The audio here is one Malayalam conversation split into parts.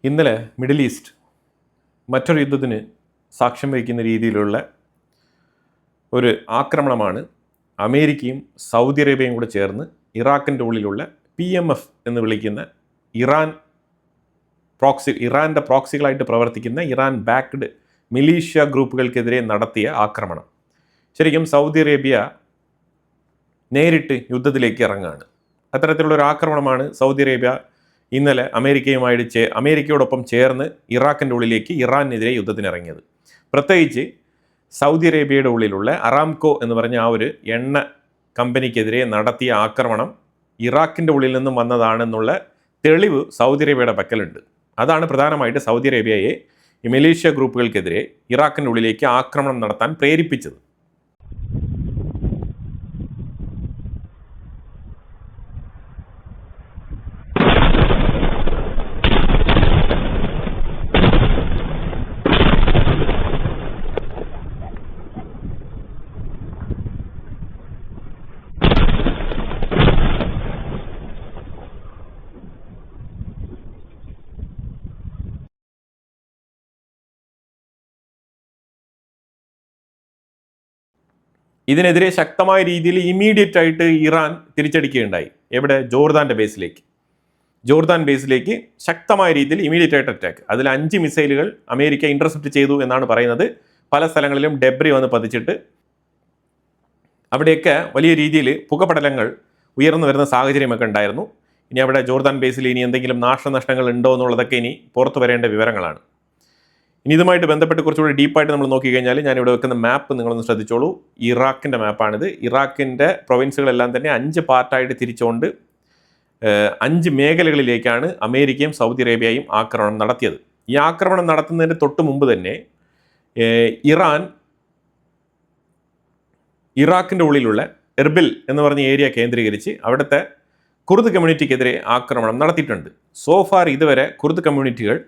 ഇന്നലെ മിഡിൽ ഈസ്റ്റ് മറ്റൊരു യുദ്ധത്തിന് സാക്ഷ്യം വഹിക്കുന്ന രീതിയിലുള്ള ഒരു ആക്രമണമാണ് അമേരിക്കയും സൗദി അറേബ്യയും കൂടെ ചേർന്ന് ഇറാഖിൻ്റെ ഉള്ളിലുള്ള PMF എന്ന് വിളിക്കുന്ന ഇറാൻ്റെ പ്രോക്സികളായിട്ട് പ്രവർത്തിക്കുന്ന ഇറാൻ ബാക്ക്ഡ് മിലീഷ്യ ഗ്രൂപ്പുകൾക്കെതിരെ നടത്തിയ ആക്രമണം. ശരിക്കും സൗദി അറേബ്യ നേരിട്ട് യുദ്ധത്തിലേക്ക് ഇറങ്ങുകയാണ്. അത്തരത്തിലുള്ളൊരു ആക്രമണമാണ് സൗദി അറേബ്യ ഇന്നലെ അമേരിക്കയോടൊപ്പം ചേർന്ന് ഇറാഖിൻ്റെ ഉള്ളിലേക്ക് ഇറാനെതിരെ യുദ്ധത്തിനിറങ്ങിയത്. പ്രത്യേകിച്ച് സൗദി അറേബ്യയുടെ ഉള്ളിലുള്ള അറാംകോ എന്ന് പറഞ്ഞ ആ ഒരു എണ്ണ കമ്പനിക്കെതിരെ നടത്തിയ ആക്രമണം ഇറാഖിൻ്റെ ഉള്ളിൽ നിന്നും വന്നതാണെന്നുള്ള തെളിവ് സൗദി അറേബ്യയുടെ പക്കലുണ്ട്. അതാണ് പ്രധാനമായിട്ട് സൗദി അറേബ്യയെ ഈ മിലീഷ്യ ഗ്രൂപ്പുകൾക്കെതിരെ ഇറാഖിൻ്റെ ഉള്ളിലേക്ക് ആക്രമണം നടത്താൻ പ്രേരിപ്പിച്ചത്. ഇതിനെതിരെ ശക്തമായ രീതിയിൽ ഇമ്മീഡിയറ്റ് ആയിട്ട് ഇറാൻ തിരിച്ചടിക്കുകയുണ്ടായി. എവിടെ? ജോർദാൻ ബേസിലേക്ക് ശക്തമായ രീതിയിൽ ഇമ്മീഡിയറ്റ് ആയിട്ട് അറ്റാക്ക്. അതിൽ 5 മിസൈലുകൾ അമേരിക്ക ഇന്റർസെപ്റ്റ് ചെയ്തു എന്നാണ് പറയുന്നത്. പല സ്ഥലങ്ങളിലും ഡെബ്രി വന്ന് പതിച്ചിട്ട് അവിടെയൊക്കെ വലിയ രീതിയിൽ പുകപടലങ്ങൾ ഉയർന്നു വരുന്ന സാഹചര്യമൊക്കെ ഉണ്ടായിരുന്നു. ഇനി അവിടെ ജോർദാൻ ബേസിൽ ഇനി എന്തെങ്കിലും നാശനഷ്ടങ്ങൾ ഉണ്ടോ എന്നുള്ളതൊക്കെ ഇനി പുറത്തു വരേണ്ട വിവരങ്ങളാണ്. ഇനി ഇതുമായിട്ട് ബന്ധപ്പെട്ട് കുറച്ചുകൂടി ഡീപ്പായിട്ട് നമ്മൾ നോക്കിക്കഴിഞ്ഞാൽ ഞാനിവിടെ വെക്കുന്ന മാപ്പ് നിങ്ങളൊന്ന് ശ്രദ്ധിച്ചോളൂ. ഇറാഖിൻ്റെ മാപ്പാണിത്. ഇറാഖിൻ്റെ പ്രൊവിൻസുകളെല്ലാം തന്നെ 5 പാർട്ടായിട്ട് തിരിച്ചുകൊണ്ട് 5 മേഖലകളിലേക്കാണ് അമേരിക്കയും സൗദി അറേബ്യയും ആക്രമണം നടത്തിയത്. ഈ ആക്രമണം നടത്തുന്നതിന് തൊട്ട് മുമ്പ് തന്നെ ഇറാഖിൻ്റെ ഉള്ളിലുള്ള എർബിൽ എന്ന് പറഞ്ഞ ഏരിയ കേന്ദ്രീകരിച്ച് അവിടുത്തെ കുർദ് കമ്മ്യൂണിറ്റിക്കെതിരെ ആക്രമണം നടത്തിയിട്ടുണ്ട്. സോഫാർ ഇതുവരെ കുർദ് കമ്മ്യൂണിറ്റികൾ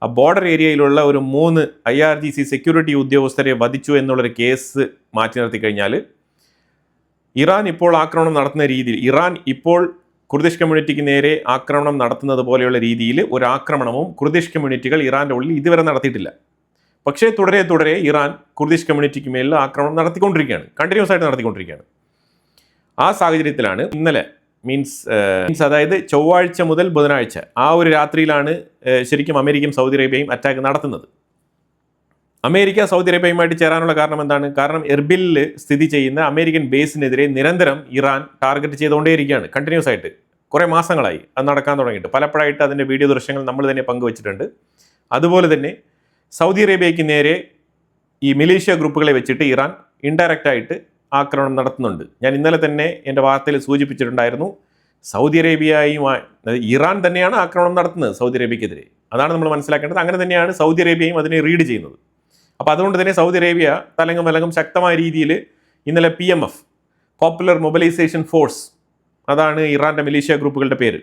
ആ ബോർഡർ ഏരിയയിലുള്ള ഒരു 3 IRGC സെക്യൂരിറ്റി ഉദ്യോഗസ്ഥരെ വധിച്ചു എന്നുള്ളൊരു കേസ് മാറ്റി നിർത്തി കഴിഞ്ഞാൽ ഇറാൻ ഇപ്പോൾ ആക്രമണം നടത്തുന്ന രീതിയിൽ ഇറാൻ ഇപ്പോൾ കുർദിഷ് കമ്മ്യൂണിറ്റിക്ക് നേരെ ആക്രമണം നടത്തുന്നത് പോലെയുള്ള രീതിയിൽ ഒരു ആക്രമണവും കുർദിഷ് കമ്മ്യൂണിറ്റികൾ ഇറാൻ്റെ ഉള്ളിൽ ഇതുവരെ നടത്തിയിട്ടില്ല. പക്ഷേ തുടരെ ഇറാൻ കുർദിഷ് കമ്മ്യൂണിറ്റിക്ക് മേലിൽ ആക്രമണം കണ്ടിന്യൂസ് ആയിട്ട് നടത്തിക്കൊണ്ടിരിക്കുകയാണ്. ആ സാഹചര്യത്തിലാണ് ഇന്നലെ അതായത് ചൊവ്വാഴ്ച മുതൽ ബുധനാഴ്ച ആ ഒരു രാത്രിയിലാണ് ശരിക്കും അമേരിക്കയും സൗദി അറേബ്യയും അറ്റാക്ക് നടത്തുന്നത്. അമേരിക്ക സൗദി അറേബ്യയുമായിട്ട് ചേരാനുള്ള കാരണം എന്താണ്? കാരണം എർബിലിൽ സ്ഥിതി ചെയ്യുന്ന അമേരിക്കൻ ബേസിനെതിരെ നിരന്തരം ഇറാൻ ടാർഗറ്റ് ചെയ്തുകൊണ്ടേയിരിക്കുകയാണ്. കണ്ടിന്യൂസ് ആയിട്ട് കുറേ മാസങ്ങളായി അത് നടക്കാൻ തുടങ്ങിയിട്ട്. പലപ്പോഴായിട്ട് അതിൻ്റെ വീഡിയോ ദൃശ്യങ്ങൾ നമ്മൾ തന്നെ പങ്കുവച്ചിട്ടുണ്ട്. അതുപോലെ തന്നെ സൗദി അറേബ്യയ്ക്ക് നേരെ ഈ മിലീഷ്യ ഗ്രൂപ്പുകളെ വെച്ചിട്ട് ഇറാൻ ഇൻഡയറക്റ്റ് ആയിട്ട് ആക്രമണം നടത്തുന്നുണ്ട്. ഞാൻ ഇന്നലെ തന്നെ എൻ്റെ വാർത്തയിൽ സൂചിപ്പിച്ചിട്ടുണ്ടായിരുന്നു. സൗദി അറേബ്യയുമായി ഇറാൻ തന്നെയാണ് ആക്രമണം നടത്തുന്നത് സൗദി അറേബ്യക്കെതിരെ. അതാണ് നമ്മൾ മനസ്സിലാക്കേണ്ടത്. അങ്ങനെ തന്നെയാണ് സൗദി അറേബ്യയും അതിനെ റീഡ് ചെയ്യുന്നത്. അപ്പോൾ അതുകൊണ്ട് തന്നെ സൗദി അറേബ്യ തലങ്ങും ശക്തമായ രീതിയിൽ ഇന്നലെ PMF പോപ്പുലർ മൊബിലൈസേഷൻ ഫോഴ്സ്, അതാണ് ഇറാൻ്റെ മിലീഷ്യ ഗ്രൂപ്പുകളുടെ പേര്.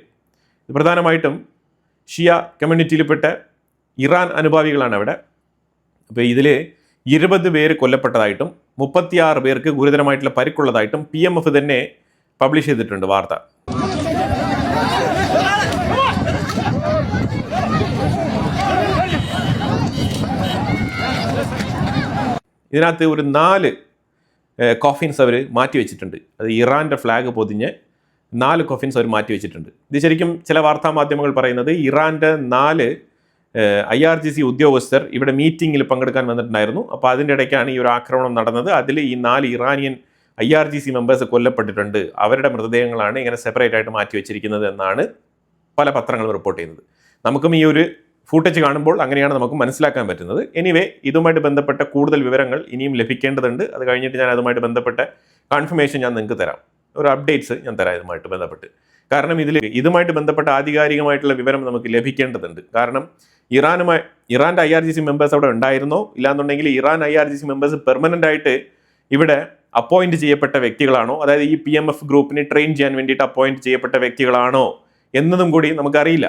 ഇത് പ്രധാനമായിട്ടും ഷിയ കമ്മ്യൂണിറ്റിയിൽപ്പെട്ട ഇറാൻ അനുഭാവികളാണ് അവിടെ. അപ്പോൾ ഇതിൽ 20 പേര് കൊല്ലപ്പെട്ടതായിട്ടും 36 പേർക്ക് ഗുരുതരമായിട്ടുള്ള പരിക്കുള്ളതായിട്ടും PMF തന്നെ പബ്ലിഷ് ചെയ്തിട്ടുണ്ട് വാർത്ത. ഇതിനകത്ത് ഒരു 4 കോഫിൻസ് അവർ മാറ്റിവെച്ചിട്ടുണ്ട്. അത് ഇറാൻ്റെ ഫ്ലാഗ് പൊതിഞ്ഞ് 4 കോഫിൻസ് അവർ മാറ്റിവെച്ചിട്ടുണ്ട്. ഇത് ശരിക്കും ചില വാർത്താ മാധ്യമങ്ങൾ പറയുന്നത് ഇറാൻ്റെ 4 IRGC ഉദ്യോഗസ്ഥർ ഇവിടെ മീറ്റിങ്ങിൽ പങ്കെടുക്കാൻ വന്നിട്ടുണ്ടായിരുന്നു. അപ്പോൾ അതിൻ്റെ ഇടയ്ക്കാണ് ഈ ഒരു ആക്രമണം നടന്നത്. അതിൽ ഈ 4 ഇറാനിയൻ IRGC മെമ്പേഴ്സ് കൊല്ലപ്പെട്ടിട്ടുണ്ട്. അവരുടെ മൃതദേഹങ്ങളാണ് ഇങ്ങനെ സെപ്പറേറ്റ് ആയിട്ട് മാറ്റി വെച്ചിരിക്കുന്നത് എന്നാണ് പല പത്രങ്ങളും റിപ്പോർട്ട് ചെയ്യുന്നത്. നമുക്കും ഈ ഒരു ഫൂട്ടേജ് കാണുമ്പോൾ അങ്ങനെയാണ് നമുക്ക് മനസ്സിലാക്കാൻ പറ്റുന്നത്. എനിവേ, ഇതുമായിട്ട് ബന്ധപ്പെട്ട കൂടുതൽ വിവരങ്ങൾ ഇനിയും ലഭിക്കേണ്ടതുണ്ട്. അത് കഴിഞ്ഞിട്ട് ഞാൻ അതുമായിട്ട് ബന്ധപ്പെട്ട കൺഫർമേഷൻ ഞാൻ നിങ്ങൾക്ക് തരാം, ഒരു അപ്ഡേറ്റ്സ് ഞാൻ തരാം ഇതുമായിട്ട് ബന്ധപ്പെട്ട്. കാരണം ഇതുമായിട്ട് ബന്ധപ്പെട്ട ആധികാരികമായിട്ടുള്ള വിവരം നമുക്ക് ലഭിക്കേണ്ടതുണ്ട്. കാരണം ഇറാൻ്റെ IRGC മെമ്പേഴ്സ് അവിടെ ഉണ്ടായിരുന്നോ, ഇല്ലാന്നുണ്ടെങ്കിൽ ഇറാൻ IRGC മെമ്പേഴ്സ് പെർമനൻ്റ് ആയിട്ട് ഇവിടെ അപ്പോയിന്റ് ചെയ്യപ്പെട്ട വ്യക്തികളാണോ, അതായത് ഈ PMF ഗ്രൂപ്പിനെ ട്രെയിൻ ചെയ്യാൻ വേണ്ടിയിട്ട് അപ്പോയിന്റ് ചെയ്യപ്പെട്ട വ്യക്തികളാണോ എന്നതും കൂടി നമുക്കറിയില്ല.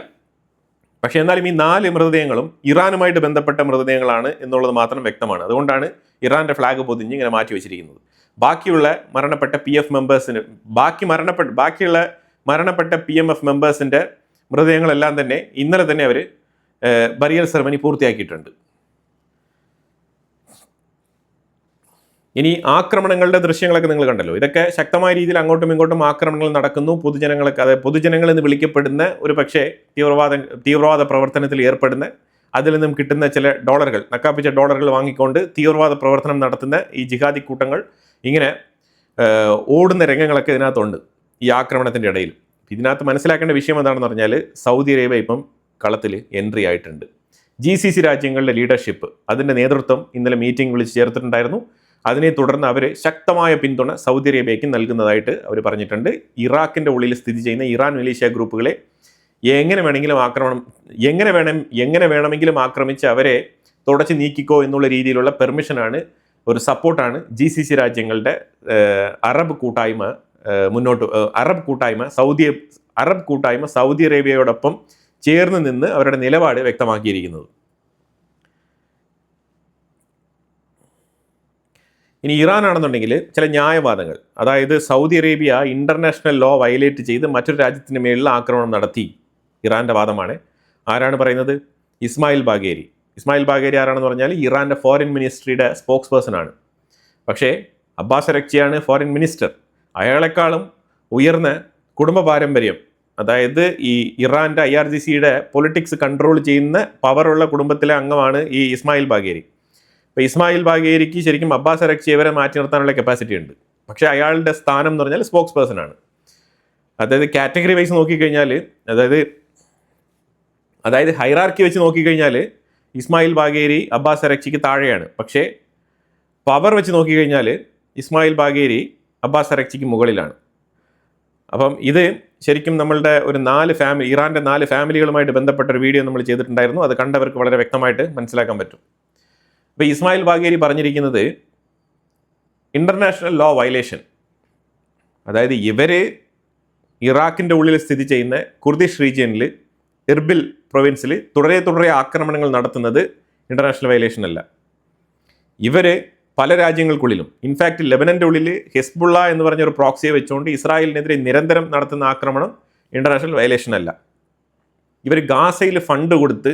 പക്ഷേ എന്നാലും ഈ 4 മൃതദേഹങ്ങളും ഇറാനുമായിട്ട് ബന്ധപ്പെട്ട മൃതദേഹങ്ങളാണ് എന്നുള്ളത് മാത്രം വ്യക്തമാണ്. അതുകൊണ്ടാണ് ഇറാൻ്റെ ഫ്ലാഗ് പൊതിഞ്ഞ് ഇങ്ങനെ മാറ്റി വെച്ചിരിക്കുന്നത്. ബാക്കിയുള്ള മരണപ്പെട്ട മരണപ്പെട്ട PMF മെമ്പേഴ്സിൻ്റെ മൃതദേഹങ്ങളെല്ലാം തന്നെ ഇന്നലെ തന്നെ അവർ ബറിയൽ സെറമണി പൂർത്തിയാക്കിയിട്ടുണ്ട്. ഇനി ആക്രമണങ്ങളുടെ ദൃശ്യങ്ങളൊക്കെ നിങ്ങൾ കണ്ടല്ലോ. ഇതൊക്കെ ശക്തമായ രീതിയിൽ അങ്ങോട്ടും ഇങ്ങോട്ടും ആക്രമണങ്ങൾ നടക്കുന്നു. പൊതുജനങ്ങളൊക്കെ, അതായത് പൊതുജനങ്ങൾ എന്ന് വിളിക്കപ്പെടുന്ന ഒരു പക്ഷേ തീവ്രവാദ പ്രവർത്തനത്തിൽ ഏർപ്പെടുന്ന, അതിൽ നിന്നും കിട്ടുന്ന ചില ഡോളറുകൾ, നക്കാപ്പിച്ച ഡോളറുകൾ വാങ്ങിക്കൊണ്ട് തീവ്രവാദ പ്രവർത്തനം നടത്തുന്ന ഈ ജിഹാദി കൂട്ടങ്ങൾ ഇങ്ങനെ ഓടുന്ന രംഗങ്ങളൊക്കെ ഇതിനകത്തുണ്ട് ഈ ആക്രമണത്തിൻ്റെ ഇടയിൽ. ഇതിനകത്ത് മനസ്സിലാക്കേണ്ട വിഷയം എന്താണെന്ന് പറഞ്ഞാൽ, സൗദി അറേബ്യ ഇപ്പം കളത്തിൽ എൻട്രി ആയിട്ടുണ്ട്. GCC രാജ്യങ്ങളുടെ ലീഡർഷിപ്പ്, അതിൻ്റെ നേതൃത്വം ഇന്നലെ മീറ്റിംഗ് വിളിച്ച് ചേർത്തിട്ടുണ്ടായിരുന്നു. അതിനെ തുടർന്ന് അവർ ശക്തമായ പിന്തുണ സൗദി അറേബ്യയ്ക്ക് നൽകുന്നതായിട്ട് അവർ പറഞ്ഞിട്ടുണ്ട്. ഇറാഖിൻ്റെ ഉള്ളിൽ സ്ഥിതി ചെയ്യുന്ന ഇറാൻ മിലീഷ്യ ഗ്രൂപ്പുകളെ എങ്ങനെ വേണമെങ്കിലും ആക്രമിച്ച് അവരെ തുടച്ച് നീക്കിക്കോ എന്നുള്ള രീതിയിലുള്ള പെർമിഷനാണ്, ഒരു സപ്പോർട്ടാണ് GCC രാജ്യങ്ങളുടെ അറബ് കൂട്ടായ്മ സൗദി അറേബ്യയോടൊപ്പം ചേർന്ന് നിന്ന് അവരുടെ നിലപാട് വ്യക്തമാക്കിയിരിക്കുന്നത്. ഇനി ഇറാൻ ആണെന്നുണ്ടെങ്കിൽ ചില ന്യായവാദങ്ങൾ, അതായത് Saudi Arabia international law violate ചെയ്ത് മറ്റൊരു രാജ്യത്തിന് മേളിൽ ആക്രമണം നടത്തി, ഇറാൻ്റെ വാദമാണ്. ആരാണ് പറയുന്നത്? ഇസ്മായിൽ ബാഗേരി ആരാണെന്ന് പറഞ്ഞാൽ ഇറാൻ്റെ ഫോറിൻ മിനിസ്ട്രിയുടെ സ്പോക്സ് പേഴ്സൺ ആണ്. പക്ഷേ അബ്ബാസ് അരക്ചിയാണ് ഫോറിൻ മിനിസ്റ്റർ. അയാളെക്കാളും ഉയർന്ന കുടുംബ പാരമ്പര്യം, അതായത് ഈ ഇറാൻ്റെ IRGCയുടെ പൊളിറ്റിക്സ് കൺട്രോൾ ചെയ്യുന്ന പവറുള്ള കുടുംബത്തിലെ അംഗമാണ് ഈ ഇസ്മായിൽ ബാഗേരി. അപ്പോൾ ഇസ്മായിൽ ബാഗേരിക്ക് ശരിക്കും അബ്ബാസ് അരക്ചിയെ വരെ മാറ്റി നിർത്താനുള്ള കപ്പാസിറ്റി ഉണ്ട്. പക്ഷേ അയാളുടെ സ്ഥാനം എന്ന് പറഞ്ഞാൽ സ്പോക്സ് പേഴ്സൺ ആണ്. അതായത് കാറ്റഗറി വൈസ് നോക്കിക്കഴിഞ്ഞാൽ, അതായത് ഹൈറാർക്കി വെച്ച് നോക്കിക്കഴിഞ്ഞാൽ ഇസ്മായിൽ ബാഗേരി അബ്ബാസ് അരക്ചിക്ക് താഴെയാണ്. പക്ഷേ പവർ വെച്ച് നോക്കിക്കഴിഞ്ഞാൽ ഇസ്മായിൽ ബാഗേരി അബ്ബാസ് അരക്ചിക്ക് മുകളിലാണ്. അപ്പം ഇത് ശരിക്കും നമ്മളുടെ ഒരു ഇറാൻ്റെ 4 ഫാമിലികളുമായിട്ട് ബന്ധപ്പെട്ട ഒരു വീഡിയോ നമ്മൾ ചെയ്തിട്ടുണ്ടായിരുന്നു. അത് കണ്ടവർക്ക് വളരെ വ്യക്തമായിട്ട് മനസ്സിലാക്കാൻ പറ്റും. അപ്പോൾ ഇസ്മായിൽ ബാഗേരി പറഞ്ഞിരിക്കുന്നത് ഇന്റർനാഷണൽ ലോ വയലേഷൻ, അതായത് ഇവർ ഇറാഖിൻ്റെ ഉള്ളിൽ സ്ഥിതി ചെയ്യുന്ന കുർദിഷ് റീജിയനിൽ ഇർബിൽ പ്രൊവിൻസിൽ തുടരെ ആക്രമണങ്ങൾ നടത്തുന്നത് ഇന്റർനാഷണൽ വയലേഷൻ അല്ല. ഇവർ പല രാജ്യങ്ങൾക്കുള്ളിലും, ഇൻഫാക്റ്റ് ലെബനൻ്റെ ഉള്ളിൽ ഹെസ്ബുള്ള എന്ന് പറഞ്ഞൊരു പ്രോക്സിയെ വെച്ചുകൊണ്ട് ഇസ്രായേലിനെതിരെ നിരന്തരം നടത്തുന്ന ആക്രമണം ഇന്റർനാഷണൽ വയലേഷൻ അല്ല. ഇവർ ഗാസയിൽ ഫണ്ട് കൊടുത്ത്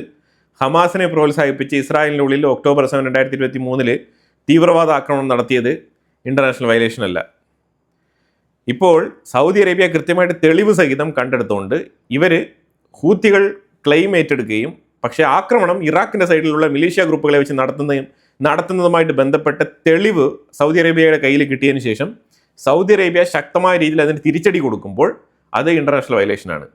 ഹമാസിനെ പ്രോത്സാഹിപ്പിച്ച് ഇസ്രായേലിൻ്റെ ഉള്ളിൽ ഒക്ടോബർ 7, 2023 തീവ്രവാദ ആക്രമണം നടത്തിയത് ഇന്റർനാഷണൽ വയലേഷൻ അല്ല. ഇപ്പോൾ സൗദി അറേബ്യ കൃത്യമായിട്ട് തെളിവ് സഹിതം കണ്ടെടുത്തുകൊണ്ട് ഇവർ ഹൂത്തികൾ ക്ലെയിം ഏറ്റെടുക്കുകയും, പക്ഷേ ആക്രമണം ഇറാഖിൻ്റെ സൈഡിലുള്ള മിലീഷ്യ ഗ്രൂപ്പുകളെ വെച്ച് നടത്തുന്നതുമായിട്ട് ബന്ധപ്പെട്ട തെളിവ് സൗദി അറേബ്യയുടെ കയ്യിൽ കിട്ടിയതിന് ശേഷം സൗദി അറേബ്യ ശക്തമായ രീതിയിൽ അതിന് തിരിച്ചടി കൊടുക്കുമ്പോൾ അത് ഇന്റർനാഷണൽ വയലേഷനാണ്.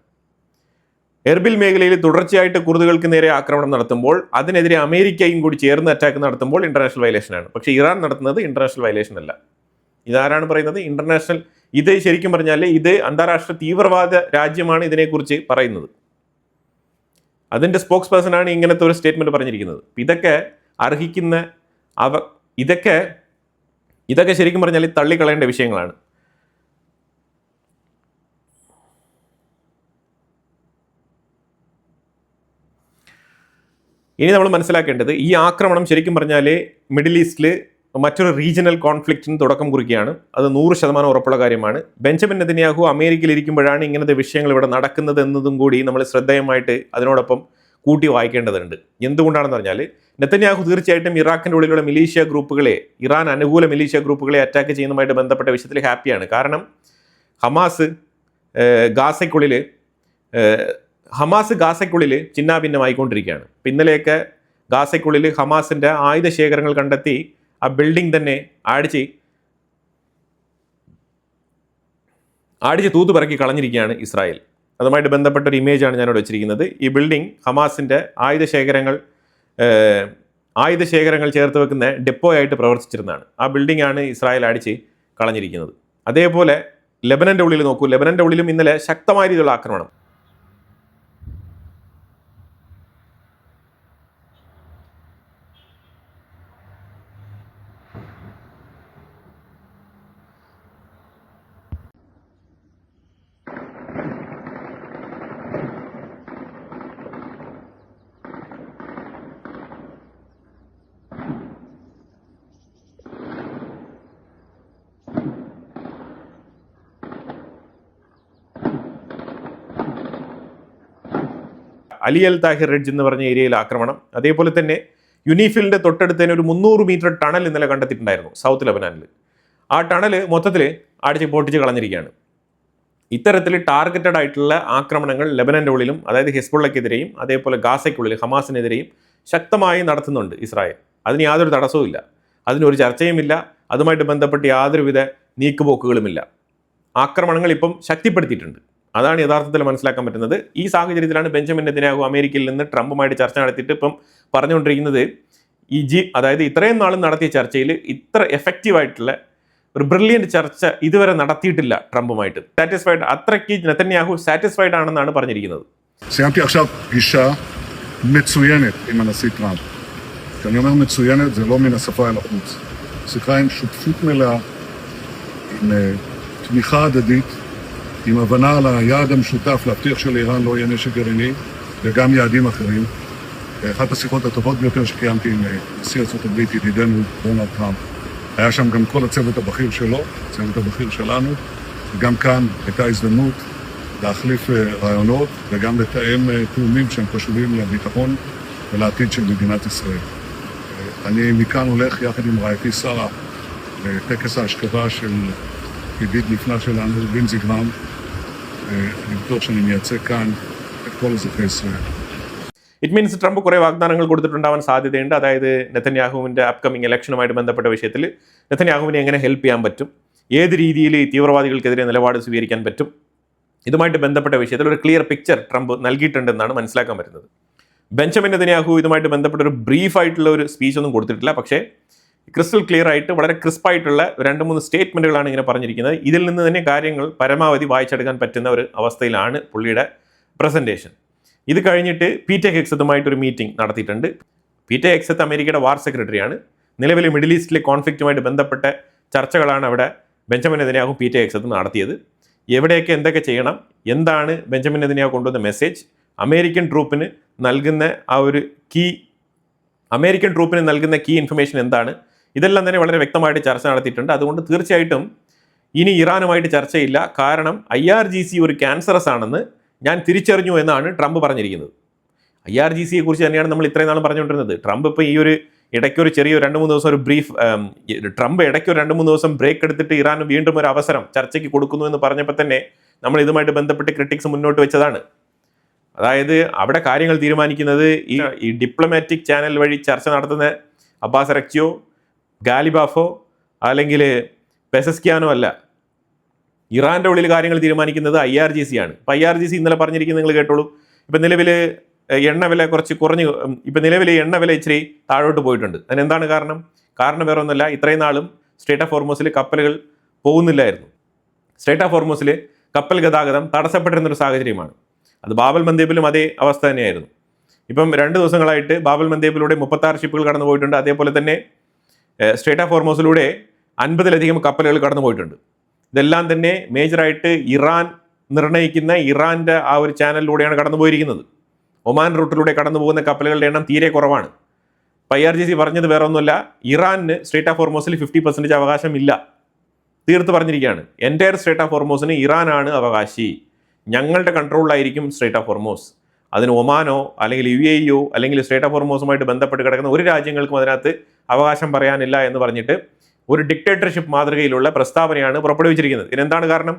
എർബിൽ മേഖലയിൽ തുടർച്ചയായിട്ട് കുർദുകൾക്ക് നേരെ ആക്രമണം നടത്തുമ്പോൾ അതിനെതിരെ അമേരിക്കയും കൂടി ചേർന്ന് അറ്റാക്ക് നടത്തുമ്പോൾ ഇന്റർനാഷണൽ വയലേഷനാണ്. പക്ഷേ ഇറാൻ നടത്തുന്നത് ഇന്റർനാഷണൽ വയലേഷൻ അല്ല. ഇതാരാണ് പറയുന്നത്? ഇന്റർനാഷണൽ. ഇത് ശരിക്കും പറഞ്ഞാൽ ഇത് അന്താരാഷ്ട്ര തീവ്രവാദ രാജ്യമാണ് ഇതിനെക്കുറിച്ച് പറയുന്നത്. അതിൻ്റെ സ്പോക്സ് പേഴ്സണാണ് ഇങ്ങനത്തെ ഒരു സ്റ്റേറ്റ്മെൻറ്റ് പറഞ്ഞിരിക്കുന്നത്. ഇതൊക്കെ അർഹിക്കുന്ന ഇതൊക്കെ ശരിക്കും പറഞ്ഞാൽ തള്ളിക്കളയേണ്ട വിഷയങ്ങളാണ്. ഇനി നമ്മൾ മനസ്സിലാക്കേണ്ടത്, ഈ ആക്രമണം ശരിക്കും പറഞ്ഞാൽ മിഡിൽ ഈസ്റ്റിൽ മറ്റൊരു റീജിയണൽ കോൺഫ്ലിക്റ്റിന് തുടക്കം കുറിക്കുകയാണ്. അത് 100% ഉറപ്പുള്ള കാര്യമാണ്. ബെഞ്ചമിൻ നെതന്യാഹു അമേരിക്കയിൽ ഇരിക്കുമ്പോഴാണ് ഇങ്ങനത്തെ വിഷയങ്ങൾ ഇവിടെ നടക്കുന്നത് എന്നതും കൂടി നമ്മൾ ശ്രദ്ധേയമായിട്ട് അതിനോടൊപ്പം കൂട്ടി വായിക്കേണ്ടതുണ്ട്. എന്തുകൊണ്ടാണെന്ന് പറഞ്ഞാൽ, നെതന്യാഹു തീർച്ചയായിട്ടും ഇറാഖിൻ്റെ ഉള്ളിലുള്ള മിലീഷ്യ ഗ്രൂപ്പുകളെ, ഇറാൻ അനുകൂല മിലീഷ്യ ഗ്രൂപ്പുകളെ അറ്റാക്ക് ചെയ്യുന്നതുമായിട്ട് ബന്ധപ്പെട്ട വിഷയത്തിൽ ഹാപ്പിയാണ്. കാരണം ഹമാസ് ഗാസയ്ക്കുള്ളിൽ ചിന്നാഭിന്നമായിക്കൊണ്ടിരിക്കുകയാണ്. ഇന്നലെയൊക്കെ ഗാസയ്ക്കുള്ളിൽ ഹമാസിൻ്റെ ആയുധ ശേഖരങ്ങൾ കണ്ടെത്തി ആ ബിൽഡിംഗ് തന്നെ ആടിച്ച് തൂത്തുപറക്കി കളഞ്ഞിരിക്കുകയാണ് ഇസ്രായേൽ. അതുമായിട്ട് ബന്ധപ്പെട്ട ഒരു ഇമേജാണ് ഞാനിവിടെ വെച്ചിരിക്കുന്നത്. ഈ ബിൽഡിംഗ് ഹമാസിൻ്റെ ആയുധ ശേഖരങ്ങൾ ചേർത്ത് വെക്കുന്ന ഡെപ്പോ ആയിട്ട് പ്രവർത്തിച്ചിരുന്നതാണ്. ആ ബിൽഡിംഗ് ആണ് ഇസ്രായേൽ അടിച്ച് കളഞ്ഞിരിക്കുന്നത്. അതേപോലെ ലെബനൻ്റെ ഉള്ളിൽ നോക്കൂ. ലെബനൻ്റെ ഉള്ളിലും ഇന്നലെ ശക്തമായ രീതിയിലുള്ള ആക്രമണം. അലി അൽ താഹിർ റിഡ്ജ് എന്ന് പറഞ്ഞ ഏരിയയിൽ ആക്രമണം. അതേപോലെ തന്നെ യുനിഫിലിൻ്റെ തൊട്ടടുത്ത് തന്നെ ഒരു 300 മീറ്റർ ടണൽ ഇന്നലെ കണ്ടെത്തിയിട്ടുണ്ടായിരുന്നു സൗത്ത് ലെബനാനിൽ. ആ ടണൽ മൊത്തത്തിൽ അടിച്ച് പൊട്ടിച്ച് കളഞ്ഞിരിക്കുകയാണ്. ഇത്തരത്തിൽ ടാർഗറ്റഡ് ആയിട്ടുള്ള ആക്രമണങ്ങൾ ലെബനൻ്റെ ഉള്ളിലും, അതായത് ഹിസ്ബുള്ളക്കെതിരെയും അതേപോലെ ഗാസയ്ക്കുള്ളിൽ ഹമാസിനെതിരെയും ശക്തമായി നടത്തുന്നുണ്ട് ഇസ്രായേൽ. അതിന് യാതൊരു തടസ്സവുമില്ല, അതിനൊരു ചർച്ചയുമില്ല, അതുമായിട്ട് ബന്ധപ്പെട്ട് യാതൊരുവിധ നീക്കുപോക്കുകളുമില്ല. ആക്രമണങ്ങൾ ഇപ്പം ശക്തിപ്പെടുത്തിയിട്ടുണ്ട്. അതാണ് യഥാർത്ഥത്തിൽ മനസ്സിലാക്കാൻ പറ്റുന്നത്. ഈ സാഹചര്യത്തിലാണ് ബെഞ്ചമിൻ നെതന്യാഹു അമേരിക്കയിൽ നിന്ന് ട്രംപുമായിട്ട് ചർച്ച നടത്തിയിട്ട് ഇപ്പം പറഞ്ഞുകൊണ്ടിരിക്കുന്നത് അതായത് ഇത്രയും നാളും നടത്തിയ ചർച്ചയിൽ ഇത്ര എഫക്റ്റീവായിട്ടുള്ള ഒരു ബ്രില്യൻറ്റ് ചർച്ച ഇതുവരെ നടത്തിയിട്ടില്ല ട്രംപുമായിട്ട്. സാറ്റിസ്ഫൈഡ്, അത്രയ്ക്ക് നെതന്യാഹു സാറ്റിസ്ഫൈഡ് ആണെന്നാണ് പറഞ്ഞിരിക്കുന്നത്. סיימתי עכשיו פגישה מצוינת עם הנשיא טראמפ. כשאני אומר מצוינת זה לא מן השפה אל החוץ. שיחה עם שותפות מלאה, עם תמיכה הדדית, עם הבנה על היעד המשותף להבטיח שלאיראן לא יהיה נשק גרעיני וגם יעדים אחרים. אחת השיחות הטובות ביותר שקיימתי עם נשיא ארצות הברית, ידידנו דונלד טראמפ. היה שם גם כל הצוות הבכיר שלו, הצוות הבכיר שלנו, וגם כאן הייתה הזדמנות להחליף רעיונות וגם לתאם תאומים שהם חשובים לביטחון ולעתיד של מדינת ישראל. אני מכאן הולך יחד עם רעייתי שרה לטקס ההשכבה של ידיד נפלא שלנו, לינזי גרהאם. אני בטוח שאני מייצג כאן את כל אזרחי ישראל. ഇറ്റ് മീൻസ് ട്രംപ് കുറേ വാഗ്ദാനങ്ങൾ കൊടുത്തിട്ടുണ്ടാവാൻ സാധ്യതയുണ്ട്. അതായത് നെതന്യാഹുവിൻ്റെ അപ്കമിങ് ഇലക്ഷനുമായിട്ട് ബന്ധപ്പെട്ട വിഷയത്തിൽ നെതന്യാഹുവിനെ എങ്ങനെ ഹെൽപ്പ് ചെയ്യാൻ പറ്റും, ഏത് രീതിയിൽ ഈ തീവ്രവാദികൾക്കെതിരെ നിലപാട് സ്വീകരിക്കാൻ പറ്റും, ഇതുമായിട്ട് ബന്ധപ്പെട്ട വിഷയത്തിൽ ഒരു ക്ലിയർ പിക്ചർ ട്രംപ് നൽകിയിട്ടുണ്ടെന്നാണ് മനസ്സിലാക്കാൻ പറ്റുന്നത്. ബെഞ്ചമിൻ നെതന്യാഹു ഇതുമായിട്ട് ബന്ധപ്പെട്ട ഒരു ബ്രീഫായിട്ടുള്ള ഒരു സ്പീച്ച് ഒന്നും കൊടുത്തിട്ടില്ല. പക്ഷേ ക്രിസ്റ്റൽ ക്ലിയർ ആയിട്ട് വളരെ ക്രിസ്പായിട്ടുള്ള 2-3 സ്റ്റേറ്റ്മെൻറ്റുകളാണ് ഇങ്ങനെ പറഞ്ഞിരിക്കുന്നത്. ഇതിൽ നിന്ന് തന്നെ കാര്യങ്ങൾ പരമാവധി വായിച്ചെടുക്കാൻ പറ്റുന്ന ഒരു അവസ്ഥയിലാണ് പുള്ളിയുടെ പ്രസൻറ്റേഷൻ. ഇത് കഴിഞ്ഞിട്ട് പീറ്റർ ഹെഗ്സത്തുമായിട്ടൊരു മീറ്റിംഗ് നടത്തിയിട്ടുണ്ട്. പീറ്റർ ഹെഗ്സത്ത് അമേരിക്കയുടെ വാർ സെക്രട്ടറിയാണ്. നിലവിലെ മിഡിൽ ഈസ്റ്റിലെ കോൺഫ്ലിക്റ്റുമായിട്ട് ബന്ധപ്പെട്ട ചർച്ചകളാണ് അവിടെ ബെഞ്ചമിൻ നെതന്യാഹു പീറ്റർ ഹെഗ്സത്ത് നടത്തിയത്. എവിടെയൊക്കെ എന്തൊക്കെ ചെയ്യണം, എന്താണ് ബെഞ്ചമിൻ നെതന്യാഹു കൊണ്ടുവന്ന മെസ്സേജ്, അമേരിക്കൻ ട്രൂപ്പിന് നൽകുന്ന കീ ഇൻഫർമേഷൻ എന്താണ്, ഇതെല്ലാം തന്നെ വളരെ വ്യക്തമായിട്ട് ചർച്ച നടത്തിയിട്ടുണ്ട്. അതുകൊണ്ട് തീർച്ചയായിട്ടും ഇനി ഇറാനുമായിട്ട് ചർച്ചയില്ല. കാരണം IRGC ഒരു ക്യാൻസറസ് ആണെന്ന് ഞാൻ തിരിച്ചറിഞ്ഞു എന്നാണ് ട്രംപ് പറഞ്ഞിരിക്കുന്നത്. IRGCയെ കുറിച്ച് തന്നെയാണ് നമ്മൾ ഇത്രയും നാളും പറഞ്ഞുകൊണ്ടിരുന്നത്. ട്രംപ് ഇപ്പോൾ ഈ ഒരു ഇടയ്ക്കൊരു ചെറിയ 2-3 ദിവസം ഒരു ട്രംപ് ഇടയ്ക്കൊരു 2-3 ദിവസം ബ്രേക്ക് എടുത്തിട്ട് ഇറാന് വീണ്ടും ഒരു അവസരം ചർച്ചയ്ക്ക് കൊടുക്കുന്നു എന്ന് പറഞ്ഞപ്പോൾ തന്നെ നമ്മൾ ഇതുമായിട്ട് ബന്ധപ്പെട്ട് ക്രിട്ടിക്സ് മുന്നോട്ട് വെച്ചതാണ്. അതായത് അവിടെ കാര്യങ്ങൾ തീരുമാനിക്കുന്നത് ഈ ഡിപ്ലോമാറ്റിക് ചാനൽ വഴി ചർച്ച നടത്തുന്ന അബ്ബാസ് അറക്ചിയോ, ഗാലിബാഫോ അല്ലെങ്കിൽ പെസസ്കിയാനോ അല്ല. ഇറാൻ്റെ ഉള്ളിൽ കാര്യങ്ങൾ തീരുമാനിക്കുന്നത് IRGC ആണ്. അപ്പോൾ IRGC ഇന്നലെ പറഞ്ഞിരിക്കുന്നത് നിങ്ങൾ കേട്ടോളൂ. ഇപ്പം നിലവിൽ എണ്ണവില കുറച്ച് കുറഞ്ഞു, ഇപ്പം നിലവിൽ എണ്ണവില ഇച്ചിരി താഴോട്ട് പോയിട്ടുണ്ട്. അതിനെന്താണ് കാരണം വേറെ ഒന്നുമല്ല, ഇത്രയും നാളും സ്ട്രേറ്റ് ഓഫ് ഹോർമൂസിൽ കപ്പലുകൾ പോകുന്നില്ലായിരുന്നു. സ്ട്രേറ്റ് ഓഫ് ഹോർമൂസിൽ കപ്പൽ ഗതാഗതം തടസ്സപ്പെട്ടിരുന്നൊരു സാഹചര്യമാണ്. അത് ബാബൽ മന്ദേബിലും അതേ അവസ്ഥ തന്നെയായിരുന്നു. ഇപ്പം 2 ദിവസങ്ങളായിട്ട് ബാബൽ മന്ദേബിലൂടെ 36 ഷിപ്പുകൾ കടന്നു പോയിട്ടുണ്ട്. അതേപോലെ തന്നെ സ്ട്രേറ്റ് ഓഫ് ഹോർമൂസിലൂടെ 50-ലധികം കപ്പലുകൾ കടന്നു പോയിട്ടുണ്ട്. ഇതെല്ലാം തന്നെ മേജറായിട്ട് ഇറാൻ നിർണ്ണയിക്കുന്ന ഇറാൻ്റെ ആ ഒരു ചാനലിലൂടെയാണ് കടന്നു പോയിരിക്കുന്നത്. ഒമാൻ റൂട്ടിലൂടെ കടന്നു പോകുന്ന കപ്പലുകളുടെ എണ്ണം തീരെ കുറവാണ്. അപ്പോൾ IRGC പറഞ്ഞത് വേറെ ഒന്നുമല്ല, ഇറാനിന് സ്ട്രേറ്റ് ഓഫ് ഹോർമൂസിൽ 50% അവകാശം ഇല്ല. തീർത്ത് പറഞ്ഞിരിക്കുകയാണ്. എൻറ്റയർ സ്ട്രേറ്റ് ഓഫ് ഹോർമൂസിന് ഇറാനാണ് അവകാശി, ഞങ്ങളുടെ കൺട്രോളിലായിരിക്കും സ്ട്രേറ്റ് ഓഫ് ഹോർമൂസ്. അതിന് ഒമാനോ അല്ലെങ്കിൽ UAEയോ അല്ലെങ്കിൽ സ്ട്രേറ്റ് ഓഫ് ഹോർമൂസുമായിട്ട് ബന്ധപ്പെട്ട് കിടക്കുന്ന ഒരു രാജ്യങ്ങൾക്കും അതിനകത്ത് അവകാശം പറയാനില്ല എന്ന് പറഞ്ഞിട്ട് ഒരു ഡിക്റ്റേറ്റർഷിപ്പ് മാതൃകയിലുള്ള പ്രസ്താവനയാണ് പുറപ്പെടുവിച്ചിരിക്കുന്നത്. ഇതിനെന്താണ് കാരണം?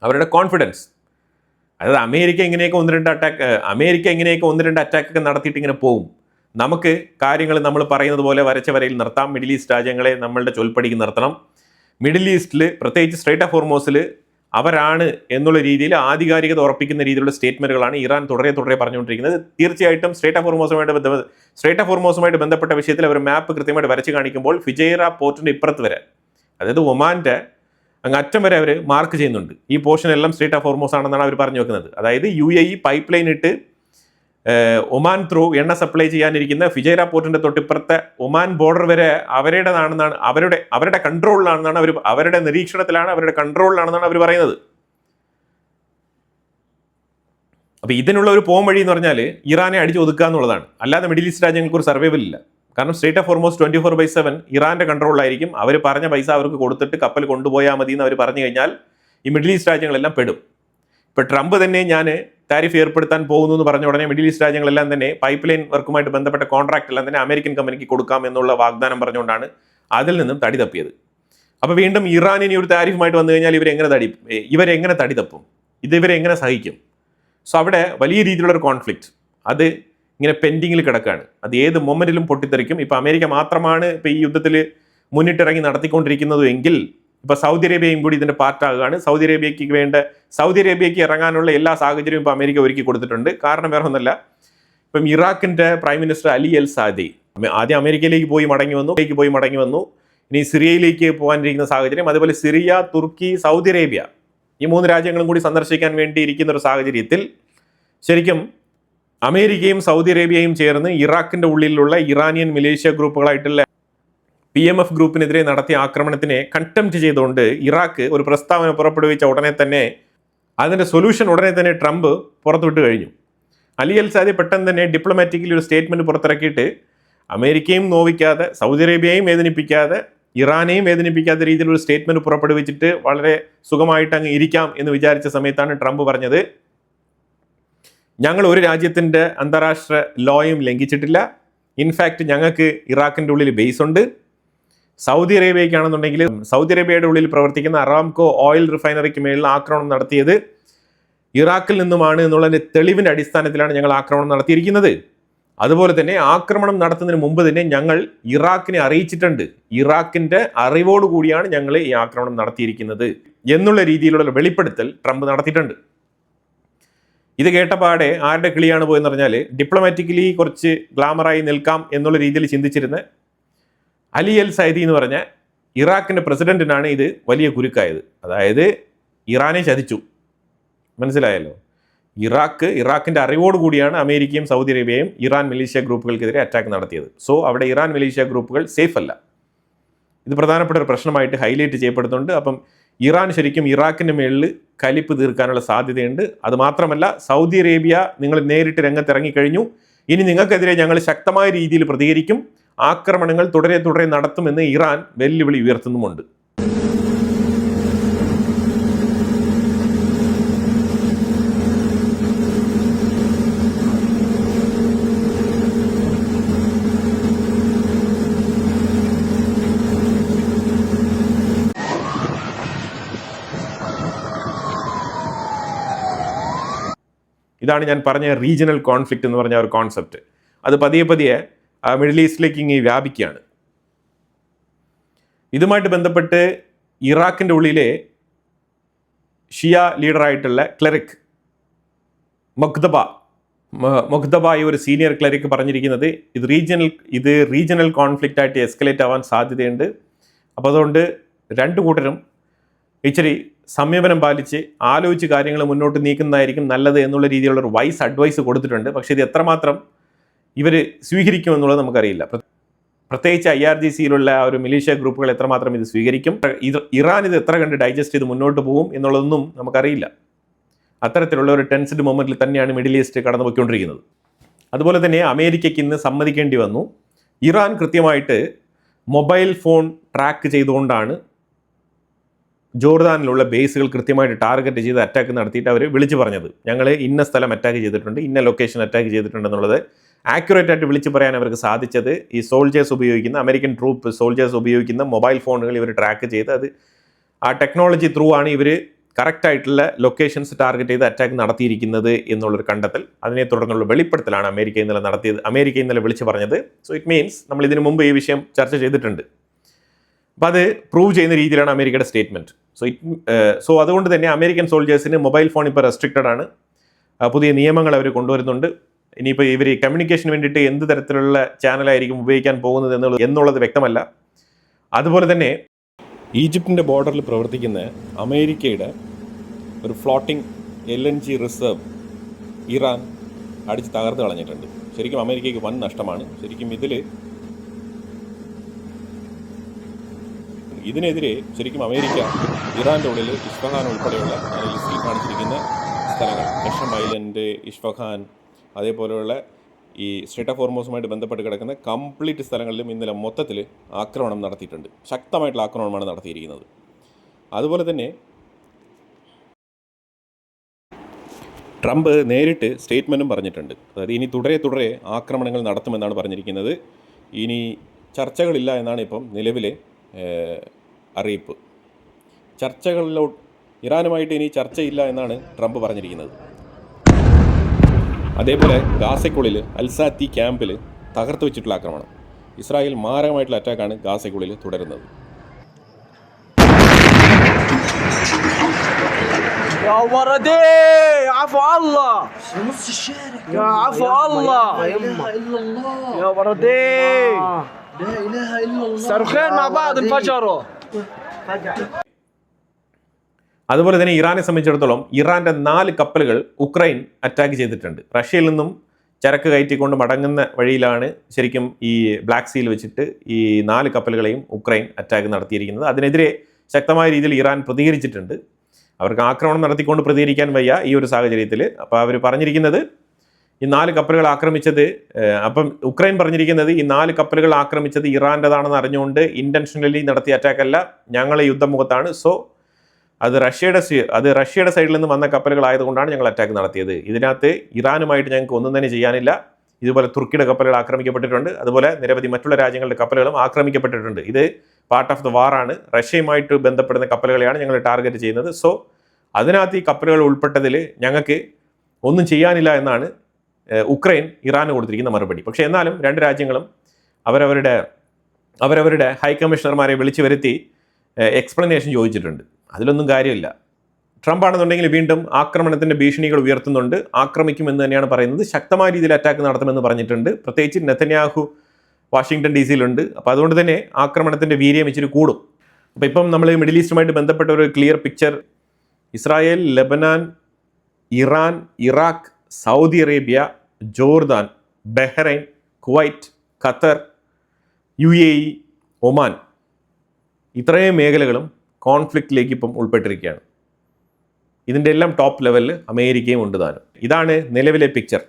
അവരുടെ കോൺഫിഡൻസ്. അതായത് അമേരിക്ക ഇങ്ങനെയൊക്കെ ഒന്ന് രണ്ട് അറ്റാക്കൊക്കെ നടത്തിയിട്ട് ഇങ്ങനെ പോകും. നമുക്ക് കാര്യങ്ങൾ നമ്മൾ പറയുന്നത് പോലെ വരച്ച വരയിൽ നിർത്താം. മിഡിൽ ഈസ്റ്റ് രാജ്യങ്ങളെ നമ്മളുടെ ചൊൽപ്പടിക്ക് നിർത്തണം. മിഡിൽ ഈസ്റ്റിൽ പ്രത്യേകിച്ച് സ്ട്രേറ്റ് ഓഫ് ഹോർമൂസിൽ അവരാണ് എന്നുള്ള രീതിയിൽ ആധികാരികത ഉറപ്പിക്കുന്ന രീതിയിലുള്ള സ്റ്റേറ്റ്മെൻറ്റുകളാണ് ഇറാൻ തുടരെ പറഞ്ഞുകൊണ്ടിരിക്കുന്നത്. തീർച്ചയായിട്ടും സ്ട്രേറ്റ് ഓഫ് ഹോർമൂസുമായിട്ട് ബന്ധപ്പെട്ട വിഷയത്തിൽ അവർ മാപ്പ് കൃത്യമായിട്ട് വരച്ച് കാണിക്കുമ്പോൾ ഫിജൈറ പോർട്ടിൻ്റെ ഇപ്പുറത്ത് വരെ, അതായത് ഒമാൻ്റെ അങ്ങ് അറ്റം വരെ അവർ മാർക്ക് ചെയ്യുന്നുണ്ട്. ഈ പോർഷൻ എല്ലാം സ്ട്രേറ്റ് ഓഫ് ഹോർമൂസ് ആണെന്നാണ് അവർ പറഞ്ഞു വെക്കുന്നത്. അതായത് UAE പൈപ്പ് ലൈൻ ഇട്ട് ഒമാൻ ത്രൂ എണ്ണ സപ്ലൈ ചെയ്യാനിരിക്കുന്ന ഫിജൈറ പോർട്ടിൻ്റെ തൊട്ടിപ്പുറത്തെ ഒമാൻ ബോർഡർ വരെ അവരുടേതാണെന്നാണ്, അവരുടെ കൺട്രോളിലാണെന്നാണ് അവരുടെ നിരീക്ഷണത്തിലാണ്, അവരുടെ കൺട്രോളിലാണെന്നാണ് അവർ പറയുന്നത്. അപ്പോൾ ഇതിനുള്ള ഒരു പോം വഴി എന്ന് പറഞ്ഞാൽ ഇറാനെ അടിച്ച് ഒതുക്കുക എന്നുള്ളതാണ്. അല്ലാതെ മിഡിൽ ഈസ്റ്റ് രാജ്യങ്ങൾക്ക് ഒരു സർവൈവൽ ഇല്ല. കാരണം സ്ട്രേറ്റ് ഓഫ് ഹോർമൂസ് 24/7 ഇറാൻ്റെ കൺട്രോളിലായിരിക്കും. അവർ പറഞ്ഞ പൈസ അവർക്ക് കൊടുത്തിട്ട് കപ്പൽ കൊണ്ടുപോയാൽ മതി എന്ന് അവർ പറഞ്ഞു കഴിഞ്ഞാൽ ഈ മിഡിൽ ഈസ്റ്റ് രാജ്യങ്ങളെല്ലാം പെടും. ഇപ്പോൾ ട്രംപ് തന്നെ ഞാൻ താരിഫ് ഏർപ്പെടുത്താൻ പോകുന്നു എന്ന് പറഞ്ഞ ഉടനെ മിഡിൽ ഈസ്റ്റ് രാജ്യങ്ങളെല്ലാം തന്നെ പൈപ്പ് ലൈൻ വർക്കുമായിട്ട് ബന്ധപ്പെട്ട കോൺട്രാക്ട് എല്ലാം തന്നെ അമേരിക്കൻ കമ്പനിക്ക് കൊടുക്കാം എന്നുള്ള വാഗ്ദാനം പറഞ്ഞുകൊണ്ടാണ് അതിൽ നിന്നും തടി തപ്പിയത്. അപ്പോൾ വീണ്ടും ഇറാൻ ഇനി ഒരു താരിഫുമായിട്ട് വന്നു കഴിഞ്ഞാൽ ഇവരെങ്ങനെ തടി തപ്പും, ഇവരെങ്ങനെ സഹിക്കും? സോ അവിടെ വലിയ രീതിയിലുള്ള ഒരു കോൺഫ്ലിക്റ്റ് അത് ഇങ്ങനെ പെൻഡിങ്ങിൽ കിടക്കുകയാണ്. അത് ഏത് മൊമെന്റിലും പൊട്ടിത്തെറിക്കും. ഇപ്പോൾ അമേരിക്ക മാത്രമാണ് ഇപ്പോൾ ഈ യുദ്ധത്തിൽ മുന്നിട്ടിറങ്ങി നടത്തിക്കൊണ്ടിരിക്കുന്നത് എങ്കിൽ ഇപ്പോൾ സൗദി അറേബ്യയും കൂടി ഇതിൻ്റെ പാർട്ടാകുകയാണ്. സൗദി അറേബ്യയ്ക്ക് ഇറങ്ങാനുള്ള എല്ലാ സാഹചര്യവും ഇപ്പോൾ അമേരിക്ക ഒരുക്കി കൊടുത്തിട്ടുണ്ട്. കാരണം വേറെ ഒന്നല്ല, ഇപ്പം ഇറാഖിൻ്റെ പ്രൈം മിനിസ്റ്റർ അലി അൽ സാദി ആദ്യം അമേരിക്കയിലേക്ക് പോയി മടങ്ങി വന്നു. ഇനി സിറിയയിലേക്ക് പോകാനിരിക്കുന്ന സാഹചര്യം, അതുപോലെ സിറിയ, തുർക്കി, സൗദി അറേബ്യ ഈ 3 രാജ്യങ്ങളും കൂടി സന്ദർശിക്കാൻ വേണ്ടി ഇരിക്കുന്ന ഒരു സാഹചര്യത്തിൽ ശരിക്കും അമേരിക്കയും സൗദി അറേബ്യയും ചേർന്ന് ഇറാഖിൻ്റെ ഉള്ളിലുള്ള ഇറാനിയൻ മലേഷ്യ ഗ്രൂപ്പുകളായിട്ടുള്ള PMF ഗ്രൂപ്പിനെതിരെ നടത്തിയ ആക്രമണത്തിനെ കണ്ടംപ്റ്റ് ചെയ്തുകൊണ്ട് ഇറാഖ് ഒരു പ്രസ്താവന പുറപ്പെടുവിച്ച ഉടനെ തന്നെ അതിൻ്റെ സൊല്യൂഷൻ ട്രംപ് പുറത്തുവിട്ട് കഴിഞ്ഞു. അലി അൽ സാദി പെട്ടെന്ന് തന്നെ ഡിപ്ലോമാറ്റിക്കലി ഒരു സ്റ്റേറ്റ്മെൻറ്റ് പുറത്തിറക്കിയിട്ട് അമേരിക്കയും നോവിക്കാതെ, സൗദി അറേബ്യയും വേദനിപ്പിക്കാതെ, ഇറാനെയും വേദനിപ്പിക്കാത്ത രീതിയിൽ ഒരു സ്റ്റേറ്റ്മെൻറ്റ് പുറപ്പെടുവിച്ചിട്ട് വളരെ സുഖമായിട്ട് അങ്ങ് ഇരിക്കാം എന്ന് വിചാരിച്ച സമയത്താണ് ട്രംപ് പറഞ്ഞത്, ഞങ്ങൾ ഒരു രാജ്യത്തിൻ്റെ അന്താരാഷ്ട്ര ലോയും ലംഘിച്ചിട്ടില്ല. ഇൻഫാക്റ്റ് ഞങ്ങൾക്ക് ഇറാഖിൻ്റെ ഉള്ളിൽ ബേസ് ഉണ്ട്. സൗദി അറേബ്യയ്ക്കാണെന്നുണ്ടെങ്കിൽ സൗദി അറേബ്യയുടെ ഉള്ളിൽ പ്രവർത്തിക്കുന്ന അറാംകോ ഓയിൽ റിഫൈനറിക്ക് മേളിൽ ആക്രമണം നടത്തിയത് ഇറാഖിൽ നിന്നുമാണ് എന്നുള്ളതിൻ്റെ തെളിവിൻ്റെ അടിസ്ഥാനത്തിലാണ് ഞങ്ങൾ ആക്രമണം നടത്തിയിരിക്കുന്നത്. അതുപോലെ തന്നെ ആക്രമണം നടത്തുന്നതിന് മുമ്പ് തന്നെ ഞങ്ങൾ ഇറാഖിനെ അറിയിച്ചിട്ടുണ്ട്. ഇറാഖിൻ്റെ അറിവോടുകൂടിയാണ് ഞങ്ങൾ ഈ ആക്രമണം നടത്തിയിരിക്കുന്നത് എന്നുള്ള രീതിയിലുള്ള വെളിപ്പെടുത്തൽ ട്രംപ് നടത്തിയിട്ടുണ്ട്. ഇത് കേട്ടപാടെ ആരുടെ കിളിയാണ് പോയെന്ന് പറഞ്ഞാൽ, ഡിപ്ലോമാറ്റിക്കലി കുറച്ച് ഗ്ലാമറായി നിൽക്കാം എന്നുള്ള രീതിയിൽ ചിന്തിച്ചിരുന്ന അലി അൽ സൈദി എന്ന് പറഞ്ഞ ഇറാഖിൻ്റെ പ്രസിഡന്റിനാണ് ഇത് വലിയ കുരുക്കായത്. അതായത് ഇറാനെ ചതിച്ചു, മനസ്സിലായല്ലോ. ഇറാഖിൻ്റെ അറിവോടുകൂടിയാണ് അമേരിക്കയും സൗദി അറേബ്യയും ഇറാൻ മലേഷ്യ ഗ്രൂപ്പുകൾക്കെതിരെ അറ്റാക്ക് നടത്തിയത്. സോ അവിടെ ഇറാൻ മലേഷ്യ ഗ്രൂപ്പുകൾ സേഫ് അല്ല. ഇത് പ്രധാനപ്പെട്ട ഒരു പ്രശ്നമായിട്ട് ഹൈലൈറ്റ് ചെയ്യപ്പെടുന്നുണ്ട്. അപ്പം ഇറാൻ ശരിക്കും ഇറാഖിൻ്റെ മേളിൽ കലിപ്പ് തീർക്കാനുള്ള സാധ്യതയുണ്ട്. അതുമാത്രമല്ല, സൗദി അറേബ്യ നിങ്ങൾ നേരിട്ട് രംഗത്തിറങ്ങിക്കഴിഞ്ഞു, ഇനി നിങ്ങൾക്കെതിരെ ഞങ്ങൾ ശക്തമായ രീതിയിൽ പ്രതികരിക്കും, ആക്രമണങ്ങൾ തുടരെ നടത്തുമെന്ന് ഇറാൻ വെല്ലുവിളി ഉയർത്തുന്നുമുണ്ട്. ഇതാണ് ഞാൻ പറഞ്ഞ റീജിയണൽ കോൺഫ്ലിക്റ്റ് എന്ന് പറഞ്ഞ ഒരു കോൺസെപ്റ്റ്. അത് പതിയെ മിഡിൽ ഈസ്റ്റിലേക്ക് ഇങ്ങനെ വ്യാപിക്കുകയാണ്. ഇതുമായിട്ട് ബന്ധപ്പെട്ട് ഇറാഖിൻ്റെ ഉള്ളിലെ ഷിയ ലീഡറായിട്ടുള്ള ക്ലെറിക് മൊഖ്തബ ഈ ഒരു സീനിയർ ക്ലെറിക് പറഞ്ഞിരിക്കുന്നത് ഇത് റീജിയണൽ കോൺഫ്ലിക്റ്റ് ആയിട്ട് എസ്കലേറ്റ് ആവാൻ സാധ്യതയുണ്ട്. അപ്പോൾ അതുകൊണ്ട് രണ്ടു കൂട്ടരും ഇച്ചിരി സംയമനം പാലിച്ച് ആലോചിച്ച് കാര്യങ്ങൾ മുന്നോട്ട് നീക്കുന്നതായിരിക്കും നല്ലത് എന്നുള്ള രീതിയിലുള്ളൊരു വൈസ് അഡ്വൈസ് കൊടുത്തിട്ടുണ്ട്. പക്ഷേ ഇത് എത്രമാത്രം ഇവർ സ്വീകരിക്കുമെന്നുള്ളത് നമുക്കറിയില്ല. പ്രത്യേകിച്ച് IRGCയിലുള്ള ആ ഒരു മലേഷ്യ ഗ്രൂപ്പുകൾ എത്രമാത്രം ഇത് സ്വീകരിക്കും, ഇറാൻ ഇത് എത്ര കണ്ട് ഡൈജസ്റ്റ് ചെയ്ത് മുന്നോട്ട് പോകും എന്നുള്ളതൊന്നും നമുക്കറിയില്ല. അത്തരത്തിലുള്ള ഒരു ടെൻസ്ഡ് മൊമെന്റിൽ തന്നെയാണ് മിഡിൽ ഈസ്റ്റ് കടന്നു പോയിക്കൊണ്ടിരിക്കുന്നത്. അതുപോലെ തന്നെ അമേരിക്കയ്ക്ക് ഇന്ന് സമ്മതിക്കേണ്ടി വന്നു, ഇറാൻ കൃത്യമായിട്ട് മൊബൈൽ ഫോൺ ട്രാക്ക് ചെയ്തുകൊണ്ടാണ് ജോർദാനിലുള്ള ബേസുകൾ കൃത്യമായിട്ട് ടാർഗറ്റ് ചെയ്ത് അറ്റാക്ക് നടത്തിയിട്ട് അവർ വിളിച്ചു പറഞ്ഞത്, ഞങ്ങൾ ഇന്ന സ്ഥലം അറ്റാക്ക് ചെയ്തിട്ടുണ്ട്, ഇന്ന ലൊക്കേഷൻ അറ്റാക്ക് ചെയ്തിട്ടുണ്ട് എന്നുള്ളത് ആക്യുറേറ്റ് ആയിട്ട് വിളിച്ചു പറയാൻ അവർക്ക് സാധിച്ചത് ഈ അമേരിക്കൻ ട്രൂപ്പ് സോൾജേഴ്സ് ഉപയോഗിക്കുന്ന മൊബൈൽ ഫോണുകൾ ഇവർ ട്രാക്ക് ചെയ്ത് അത് ആ ടെക്നോളജി ത്രൂ ആണ് ഇവർ കറക്റ്റായിട്ടുള്ള ലൊക്കേഷൻസ് ടാർഗറ്റ് ചെയ്ത് അറ്റാക്ക് നടത്തിയിരിക്കുന്നത് എന്നുള്ളൊരു കണ്ടെത്തൽ, അതിനെ തുടർന്നുള്ള വെളിപ്പെടുത്തലാണ് അമേരിക്ക ഇന്നലെ വിളിച്ചു പറഞ്ഞത്. സോ ഇറ്റ് മീൻസ് നമ്മൾ ഇതിനു മുമ്പ് ഈ വിഷയം ചർച്ച ചെയ്തിട്ടുണ്ട്. അപ്പോൾ അത് പ്രൂവ് ചെയ്യുന്ന രീതിയിലാണ് അമേരിക്കയുടെ സ്റ്റേറ്റ്മെൻറ്റ്. സോ അതുകൊണ്ട് തന്നെ അമേരിക്കൻ സോൾജേഴ്സിന് മൊബൈൽ ഫോൺ ഇപ്പോൾ റെസ്ട്രിക്റ്റഡ് ആണ്. പുതിയ നിയമങ്ങൾ അവർ കൊണ്ടുവരുന്നുണ്ട്. ഇനിയിപ്പോൾ ഇവർ കമ്മ്യൂണിക്കേഷന് വേണ്ടിയിട്ട് എന്ത് തരത്തിലുള്ള ചാനലായിരിക്കും ഉപയോഗിക്കാൻ പോകുന്നത് എന്നുള്ളത് വ്യക്തമല്ല. അതുപോലെ തന്നെ ഈജിപ്തിൻ്റെ ബോർഡറിൽ പ്രവർത്തിക്കുന്ന അമേരിക്കയുടെ ഒരു ഫ്ലോട്ടിംഗ് LNG റിസർവ് ഇറാൻ അടിച്ച് തകർത്ത് കളഞ്ഞിട്ടുണ്ട്. ശരിക്കും അമേരിക്കയ്ക്ക് വൻ നഷ്ടമാണ്. ശരിക്കും ഇതിനെതിരെ ശരിക്കും അമേരിക്ക ഇറാൻ്റെ ഉള്ളിൽ ഇസ്ഫഹാൻ ഉൾപ്പെടെയുള്ള ഞാൻ ലിസ്റ്റിൽ കാണിച്ചിരിക്കുന്ന സ്ഥലങ്ങൾ, കഷം ഐലൻഡ്, ഇസ്ഫഹാൻ, അതേപോലെയുള്ള ഈ സ്ട്രേറ്റ് ഓഫ് ഹോർമൂസുമായിട്ട് ബന്ധപ്പെട്ട് കിടക്കുന്ന കംപ്ലീറ്റ് സ്ഥലങ്ങളിലും ഇന്നലെ മൊത്തത്തിൽ ആക്രമണം നടത്തിയിട്ടുണ്ട്. ശക്തമായിട്ടുള്ള ആക്രമണമാണ് നടത്തിയിരിക്കുന്നത്. അതുപോലെ തന്നെ ട്രംപ് നേരിട്ട് സ്റ്റേറ്റ്മെൻറ്റും പറഞ്ഞിട്ടുണ്ട്. അതായത് ഇനി തുടരെ ആക്രമണങ്ങൾ നടത്തുമെന്നാണ് പറഞ്ഞിരിക്കുന്നത്. ഇനി ചർച്ചകളില്ല എന്നാണ് ഇപ്പം നിലവിലെ അറിയിപ്പ്. ഇറാനുമായിട്ട് ഇനി ചർച്ചയില്ല എന്നാണ് ട്രംപ് പറഞ്ഞിരിക്കുന്നത്. അതേപോലെ ഗാസയ്ക്കുള്ളിൽ അൽസാത്തി ക്യാമ്പിൽ തകർത്ത് വെച്ചിട്ടുള്ള ആക്രമണം. ഇസ്രായേൽ മാരകമായിട്ടുള്ള അറ്റാക്കാണ് ഗാസയ്ക്കുള്ളിൽ തുടരുന്നത്. يا ولدي عفو الله في نص الشارع يا عفو الله لا اله الا الله يا ولدي لا اله الا الله صاروخين مع بعض انفجروا. അതുപോലെ തന്നെ ഇറാനെ സംബന്ധിച്ചിടത്തോളം ഇറാന്റെ 4 കപ്പലുകൾ ഉക്രൈൻ അറ്റാക്ക് ചെയ്തിട്ടുണ്ട്. റഷ്യയിൽ നിന്നും ചരക്ക് കയറ്റിക്കൊണ്ട് മടങ്ങുന്ന വഴിയിലാണ് ശരിക്കും ഈ ബ്ലാക്ക് സീയിൽ വെച്ചിട്ട് ഈ 4 കപ്പലുകളെയും ഉക്രൈൻ അറ്റാക്ക് നടത്തിയിരിക്കുന്നത്. അതിനെതിരെ ശക്തമായ രീതിയിൽ ഇറാൻ പ്രതികരിച്ചിട്ടുണ്ട്. അവർക്ക് ആക്രമണം നടത്തിക്കൊണ്ട് പ്രതികരിക്കാൻ വയ്യ ഈ ഒരു സാഹചര്യത്തിൽ. അപ്പോൾ അവർ പറഞ്ഞിരിക്കുന്നത് ഈ 4 കപ്പലുകൾ ആക്രമിച്ചത്, അപ്പം ഉക്രൈൻ പറഞ്ഞിരിക്കുന്നത് ഈ 4 കപ്പലുകൾ ആക്രമിച്ചത് ഇറാൻ്റെതാണെന്ന് അറിഞ്ഞുകൊണ്ട് ഇൻറ്റൻഷനലി നടത്തിയ അറ്റാക്കല്ല, ഞങ്ങൾ യുദ്ധമുഖത്താണ്. സോ അത് റഷ്യയുടെ സൈഡിൽ നിന്ന് വന്ന കപ്പലുകളായതുകൊണ്ടാണ് ഞങ്ങൾ അറ്റാക്ക് നടത്തിയത്. ഇതിനകത്ത് ഇറാനുമായിട്ട് ഞങ്ങൾക്ക് ഒന്നും തന്നെ ചെയ്യാനില്ല. ഇതുപോലെ തുർക്കിയുടെ കപ്പലുകൾ ആക്രമിക്കപ്പെട്ടിട്ടുണ്ട്. അതുപോലെ നിരവധി മറ്റുള്ള രാജ്യങ്ങളുടെ കപ്പലുകളും ആക്രമിക്കപ്പെട്ടിട്ടുണ്ട്. ഇത് പാർട്ട് ഓഫ് ദ വാറാണ്. റഷ്യയുമായിട്ട് ബന്ധപ്പെടുന്ന കപ്പലുകളെയാണ് ഞങ്ങൾ ടാർഗറ്റ് ചെയ്യുന്നത്. സോ അതിനകത്ത് ഈ കപ്പലുകൾ ഉൾപ്പെട്ടതിൽ ഞങ്ങൾക്ക് ഒന്നും ചെയ്യാനില്ല എന്നാണ് ഉക്രൈൻ ഇറാന് കൊടുത്തിരിക്കുന്ന മറുപടി. പക്ഷേ എന്നാലും 2 രാജ്യങ്ങളും അവരവരുടെ ഹൈ കമ്മീഷണർമാരെ വിളിച്ചു വരുത്തി എക്സ്പ്ലനേഷൻ ചോദിച്ചിട്ടുണ്ട്. അതിലൊന്നും കാര്യമില്ല. ട്രംപ് ആണെന്നുണ്ടെങ്കിൽ വീണ്ടും ആക്രമണത്തിൻ്റെ ഭീഷണികൾ ഉയർത്തുന്നുണ്ട്. ആക്രമിക്കുമെന്ന് തന്നെയാണ് പറയുന്നത്. ശക്തമായ രീതിയിൽ അറ്റാക്ക് നടത്തുമെന്ന് പറഞ്ഞിട്ടുണ്ട്. പ്രത്യേകിച്ച് നെതന്യാഹു വാഷിങ്ടൺ DC-യിലുണ്ട്. അപ്പോൾ അതുകൊണ്ട് തന്നെ ആക്രമണത്തിൻ്റെ വീര്യം ഇച്ചിരി കൂടും. അപ്പോൾ ഇപ്പം നമ്മൾ മിഡിൽ ഈസ്റ്റുമായിട്ട് ബന്ധപ്പെട്ട ഒരു clear picture Israel, Lebanon, Iran, Iraq, Saudi Arabia, Jordan, Bahrain, Kuwait, Qatar, UAE, Oman, ഇത്രയും മേഖലകളും കോൺഫ്ലിക്റ്റിലേക്ക് ഇപ്പം ഉൾപ്പെട്ടിരിക്കുകയാണ്. ഇതിൻ്റെ എല്ലാം ടോപ്പ് ലെവലിൽ അമേരിക്കയും ഉണ്ട് താനും. ഇതാണ് നിലവിലെ പിക്ചർ.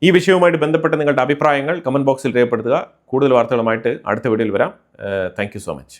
ഈ വിഷയവുമായിട്ട് ബന്ധപ്പെട്ട നിങ്ങളുടെ അഭിപ്രായങ്ങൾ കമൻറ്റ് ബോക്സിൽ രേഖപ്പെടുത്തുക. കൂടുതൽ വാർത്തകളുമായിട്ട് അടുത്ത വീഡിയോയിൽ വരാം. Thank you so much.